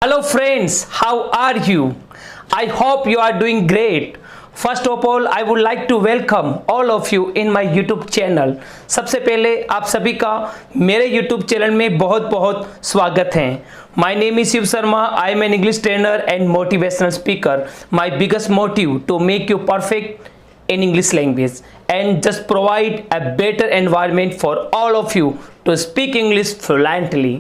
Hello friends, how are you? I hope you are doing great. First of all, I would like to welcome all of you in my YouTube channel. सबसे पहले आप सभी का मेरे YouTube channel में बहुत बहुत स्वागत है. My name is Shiv Sharma. I am an English trainer and motivational speaker. My biggest motive to make you perfect in English language and just provide a better environment for all of you to speak English fluently.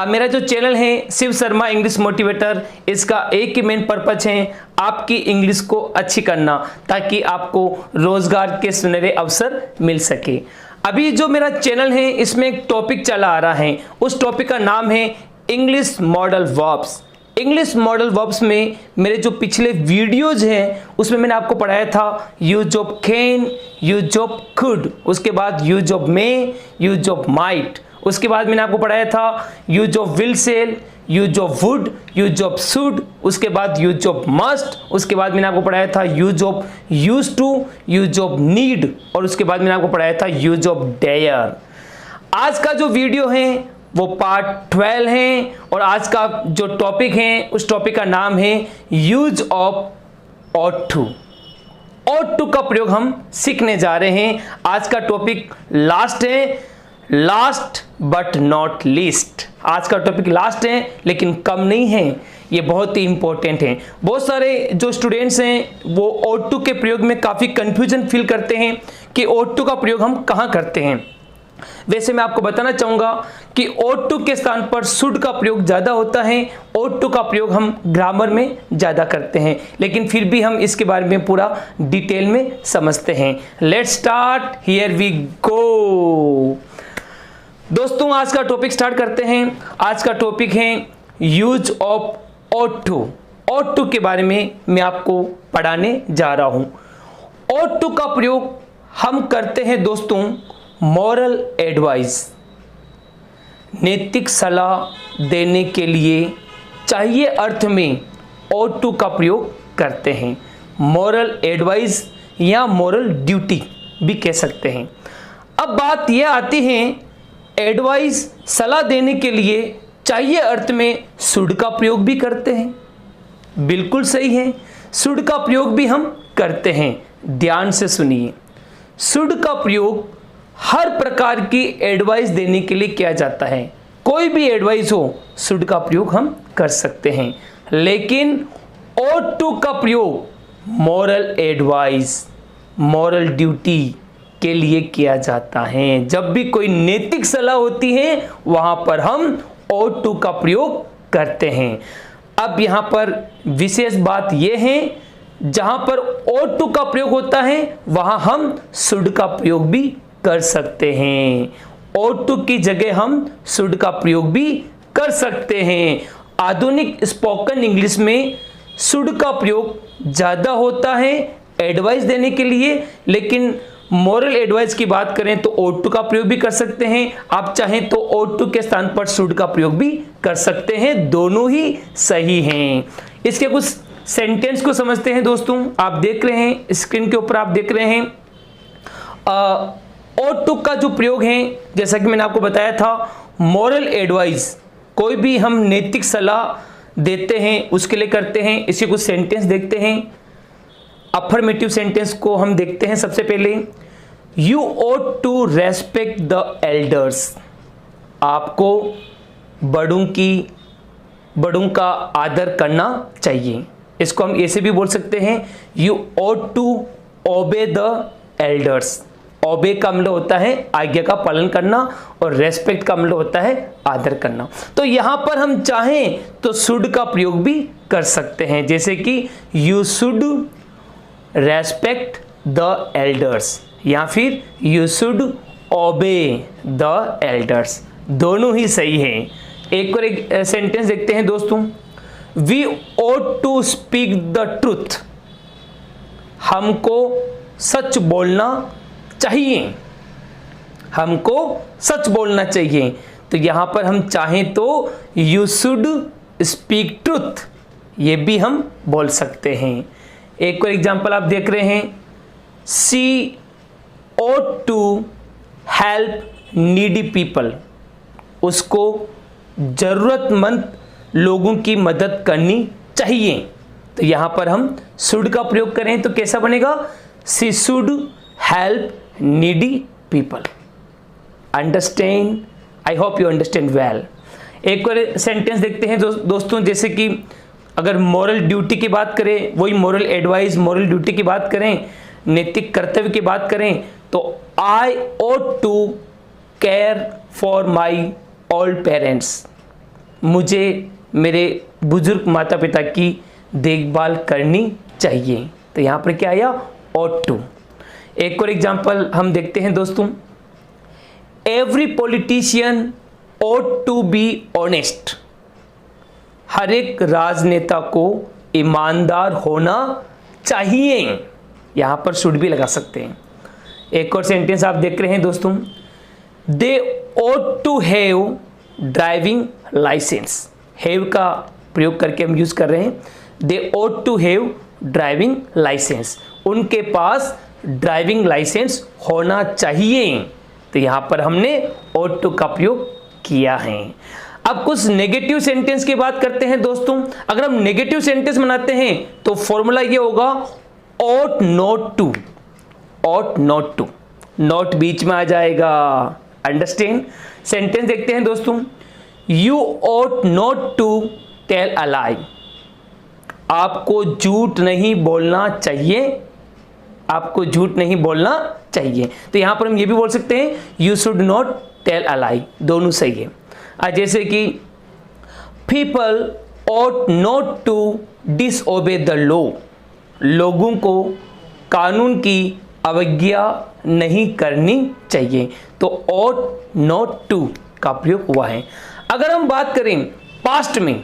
मेरा जो channel है Shiv Sharma English motivator, इसका एक ही main purpose है आपकी English को अच्छी करना, ताकि आपको रोजगार के सुनहरे अवसर मिल सके. अभी जो मेरा चैनल है इसमें एक टॉपिक चला आ रहा है, उस टॉपिक का नाम है English modal verbs. English modal verbs में मेरे जो पिछले वीडियोज हैं उसमें मैंने आपको पढ़ाया था use of can, use of could, उसके बाद use of may, use of might, उसके बाद मैंने आपको पढ़ाया था use of will shall, use of would, use of should, उसके बाद यूज ऑफ मस्ट, उसके बाद मैंने आपको पढ़ाया था use of use to, use of need, और उसके बाद मैंने आपको पढ़ाया था यूज ऑफ डेयर. आज का जो वीडियो है वो पार्ट 12 है और आज का जो टॉपिक है उस टॉपिक का नाम है use of ought to. Ought to का प्रयोग हम सीखने जा रहे हैं. आज का टॉपिक लास्ट है, लास्ट बट नॉट लीस्ट. आज का टॉपिक लास्ट है लेकिन कम नहीं है, ये बहुत ही इंपॉर्टेंट है. बहुत सारे जो स्टूडेंट्स हैं वो ऑट टू के प्रयोग में काफ़ी कंफ्यूजन फील करते हैं कि ऑट टू का प्रयोग हम कहाँ करते हैं. वैसे मैं आपको बताना चाहूँगा कि ऑट टू के स्थान पर शुड का प्रयोग ज़्यादा होता है. ऑट टू का प्रयोग हम ग्रामर में ज़्यादा करते हैं, लेकिन फिर भी हम इसके बारे में पूरा डिटेल में समझते हैं. Let's start, here we go. दोस्तों आज का टॉपिक स्टार्ट करते हैं. आज का टॉपिक है use of ought to. Ought to के बारे में मैं आपको पढ़ाने जा रहा हूं. ऑट टू का प्रयोग हम करते हैं दोस्तों मॉरल एडवाइस, नैतिक सलाह देने के लिए चाहिए अर्थ में ऑट टू का प्रयोग करते हैं. मॉरल एडवाइस या मॉरल ड्यूटी भी कह सकते हैं. अब बात यह आती है एडवाइस सलाह देने के लिए चाहिए अर्थ में शुड का प्रयोग भी करते हैं. बिल्कुल सही है, शुड का प्रयोग भी हम करते हैं. ध्यान से सुनिए, शुड का प्रयोग हर प्रकार की एडवाइस देने के लिए किया जाता है. कोई भी एडवाइस हो शुड का प्रयोग हम कर सकते हैं, लेकिन ऑट टू का प्रयोग मॉरल एडवाइस, मॉरल ड्यूटी के लिए किया जाता है. जब भी कोई नैतिक सलाह होती है वहां पर हम ऑट टू का प्रयोग करते हैं. अब यहां पर विशेष बात यह है, जहां पर ऑट टू का प्रयोग होता है वहां हम शुड का प्रयोग भी कर सकते हैं. ऑट टू की जगह हम शुड का प्रयोग भी कर सकते हैं. आधुनिक स्पोकन इंग्लिश में शुड का प्रयोग ज्यादा होता है एडवाइस देने के लिए, लेकिन मॉरल एडवाइस की बात करें तो ऑट टू का प्रयोग भी कर सकते हैं. आप चाहें तो ऑट टू के स्थान पर शुड का प्रयोग भी कर सकते हैं. दोनों ही सही हैं. इसके कुछ सेंटेंस को समझते हैं दोस्तों. आप देख रहे हैं स्क्रीन के ऊपर, आप देख रहे हैं ऑट टू का जो प्रयोग है, जैसा कि मैंने आपको बताया था मॉरल एडवाइस, कोई भी हम नैतिक सलाह देते हैं उसके लिए करते हैं. इसके कुछ सेंटेंस देखते हैं. अफर्मेटिव सेंटेंस को हम देखते हैं. सबसे पहले you ought to respect the elders. आपको बड़ों का आदर करना चाहिए. इसको हम ऐसे भी बोल सकते हैं you ought to obey the elders. Obey का मतलब होता है आज्ञा का पालन करना और रेस्पेक्ट का मतलब होता है आदर करना. तो यहां पर हम चाहें तो शुड का प्रयोग भी कर सकते हैं, जैसे कि you should respect the elders या फिर यू शुड ओबे द एल्डर्स. दोनों ही सही है. एक और एक सेंटेंस देखते हैं दोस्तों. We ought to speak the truth. हमको सच बोलना चाहिए. हमको सच बोलना चाहिए. तो यहां पर हम चाहें तो यू शुड स्पीक ट्रूथ ये भी हम बोल सकते हैं. एक और एग्जांपल आप देख रहे हैं. She ought to help needy people. उसको जरूरतमंद लोगों की मदद करनी चाहिए। तो यहाँ पर हम शुड का प्रयोग करें तो कैसा बनेगा? She should help needy people. Understand? I hope you understand well. एक और सेंटेंस देखते हैं दोस्तों, जैसे कि अगर मॉरल ड्यूटी की बात करें, वही मॉरल एडवाइस, मॉरल ड्यूटी की बात करें, नैतिक कर्तव्य की बात करें, तो I ought to care for my old parents. मुझे मेरे बुजुर्ग माता पिता की देखभाल करनी चाहिए। तो यहाँ पर क्या आया? ought to. एक और एग्जाम्पल हम देखते हैं दोस्तों, every politician ought to be honest. हर एक राजनेता को ईमानदार होना चाहिए। यहां पर शुड भी लगा सकते हैं। एक और सेंटेंस आप देख रहे हैं दोस्तों, they ought to have driving licence. Have का प्रयोग करके हम यूज कर रहे हैं। They ought to have driving licence. उनके पास ड्राइविंग लाइसेंस होना चाहिए। तो यहां पर हमने ought टू का प्रयोग किया है। अब कुछ नेगेटिव सेंटेंस की बात करते हैं दोस्तों। अगर हम नेगेटिव सेंटेंस बनाते हैं तो फॉर्मूला ये होगा ought not to। ought not to, not बीच में आ जाएगा। अंडरस्टैंड? सेंटेंस देखते हैं दोस्तों, you ought not to tell a lie। आपको झूठ नहीं बोलना चाहिए। आपको झूठ नहीं बोलना चाहिए। तो यहां पर हम ये भी बोल सकते हैं you should not tell a lie। दोनों सही है। जैसे कि people ought not to disobey the law। लोगों को कानून की अवज्ञा नहीं करनी चाहिए। तो ought not to का प्रयोग हुआ है। अगर हम बात करें पास्ट में,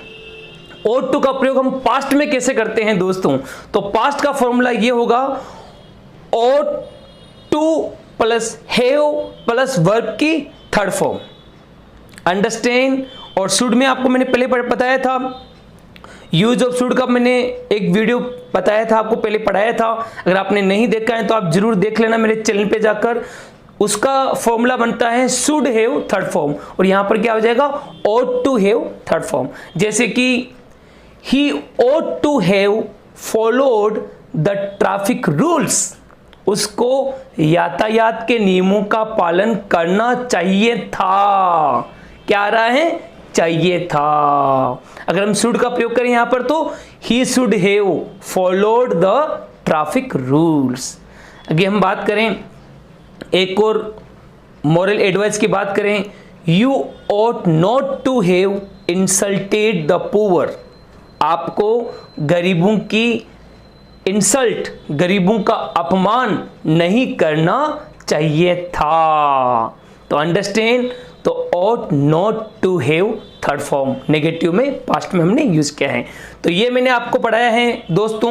ought to का प्रयोग हम पास्ट में कैसे करते हैं दोस्तों? तो पास्ट का फॉर्मूला ये होगा ought to plus have plus verb की थर्ड फॉर्म। अंडरस्टैंड? और शुड में आपको मैंने पहले बताया था, यूज ऑफ शुड का मैंने एक वीडियो बताया था, आपको पहले पढ़ाया था। अगर आपने नहीं देखा है तो आप जरूर देख लेना मेरे चैनल पे जाकर। उसका फॉर्मूला बनता है शुड हैव थर्ड फॉर्म, और यहां पर क्या हो जाएगा? ought to have third form. जैसे कि he ought to have followed the traffic rules. उसको यातायात के नियमों का पालन करना चाहिए था। क्या आ रहा है? चाहिए था। अगर हम शुड का प्रयोग करें यहां पर तो he should have followed the traffic rules. अगर हम बात करें एक और मॉरल एडवाइस की बात करें, you ought not to have insulted the poor. आपको गरीबों की इंसल्ट, गरीबों का अपमान नहीं करना चाहिए था। तो अंडरस्टैंड? तो ought not to have third form negative में पास्ट में हमने यूज किया है। तो ये मैंने आपको पढ़ाया है दोस्तों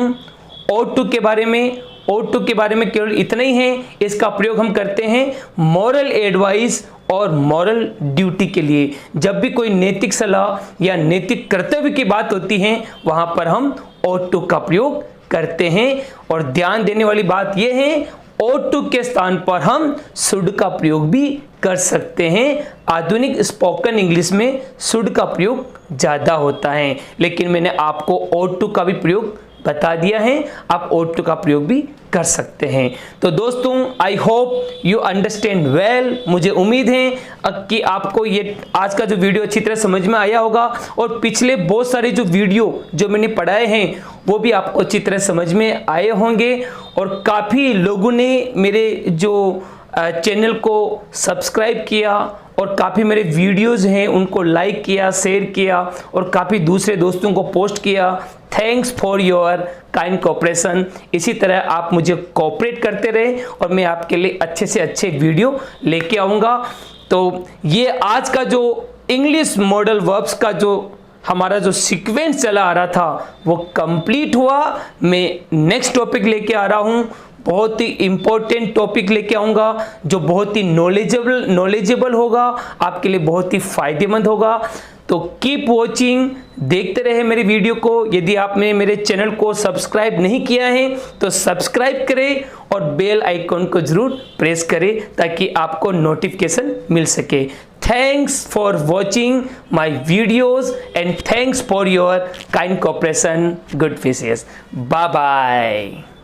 ought to के बारे में। ought to के बारे में केवल इतना ही है। इसका प्रयोग हम करते हैं मॉरल एडवाइस और मॉरल ड्यूटी के लिए। जब भी कोई नैतिक सलाह या नैतिक कर्तव्य की बात होती है वहां पर हम ought to का प्रयोग करते हैं। और ध्यान देने वाली बात यह है, ought to के स्थान पर हम should का प्रयोग भी कर सकते हैं। आधुनिक स्पोकन इंग्लिश में should का प्रयोग ज्यादा होता है, लेकिन मैंने आपको ought to का भी प्रयोग बता दिया है। आप ought to का प्रयोग भी कर सकते हैं। तो दोस्तों I hope you understand well. मुझे उम्मीद है कि आपको ये आज का जो वीडियो अच्छी तरह समझ में आया होगा, और पिछले बहुत सारे जो वीडियो जो मैंने पढ़ाए हैं वो भी आपको अच्छी तरह समझ में आए होंगे। और काफ़ी लोगों ने मेरे जो चैनल को सब्सक्राइब किया और काफ़ी मेरे वीडियोस हैं उनको लाइक किया, शेयर किया और काफ़ी दूसरे दोस्तों को पोस्ट किया। Thanks for your kind cooperation. इसी तरह आप मुझे कोऑपरेट करते रहे और मैं आपके लिए अच्छे से अच्छे वीडियो लेके आऊँगा। तो ये आज का जो इंग्लिश मॉडल वर्ब्स का जो हमारा जो सीक्वेंस चला आ रहा था वो कंप्लीट हुआ। मैं नेक्स्ट टॉपिक लेके आ रहा हूँ, बहुत ही इंपॉर्टेंट टॉपिक लेके आऊँगा जो बहुत ही नॉलेजेबल होगा, आपके लिए बहुत ही फायदेमंद होगा। तो कीप वॉचिंग, देखते रहे मेरी वीडियो को। यदि आपने मेरे चैनल को सब्सक्राइब नहीं किया है तो सब्सक्राइब करें और बेल आइकन को जरूर प्रेस करें ताकि आपको नोटिफिकेशन मिल सके। Thanks for watching my videos and thanks for your kind cooperation. Good wishes. Bye bye.